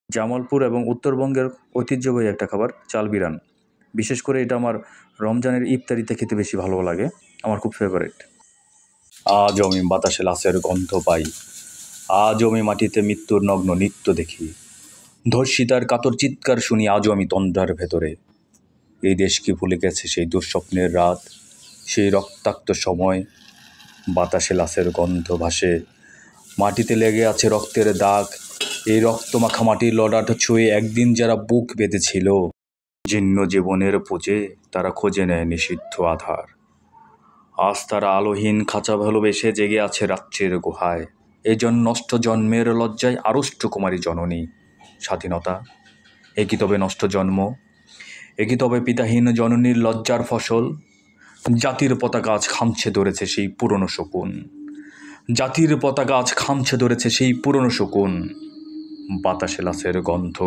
জামালপুর এবং উত্তরবঙ্গের ঐতিহ্যবাহী একটা খাবার চাল বিরান। বিশেষ করে এটা আমার রমজানের ইফতারিতে খেতে বেশি ভালো লাগে, আমার খুব ফেভারিট। আজও আমি বাতাসে লাশের গন্ধ পাই, আজও আমি মাটিতে মৃত্যুর নগ্ন নৃত্য দেখি, ধর্ষিতার কাতর চিৎকার শুনি আজও আমি তন্দ্রার ভেতরে। এই দেশ কি ভুলে গেছে সেই দুঃস্বপ্নের রাত, সেই রক্তাক্ত সময়? বাতাসে লাশের গন্ধ ভাসে, মাটিতে লেগে আছে রক্তের দাগ। এই রক্তমাখা মাটির লড়াট ছুঁয়ে একদিন যারা বুক বেঁধেছিল, জীর্ণ জীবনের পুজে তারা খোঁজে নেয় নিষিদ্ধ আধার। আজ তারা আলোহীন খাঁচা ভালোবেসে জেগে আছে রাত্রির গুহায়। এই নষ্ট জন্মের লজ্জায় আড়ষ্ট কুমারী জননী। স্বাধীনতা একই তবে নষ্ট জন্ম, একই তবে পিতাহীন জননীর লজ্জার ফসল। জাতির পতাকা আজ খামছে ধরেছে সেই পুরনো শকুন, জাতির পতাকা আজ খামছে ধরেছে সেই পুরনো শকুন। বাতাসে লাশের গন্ধ,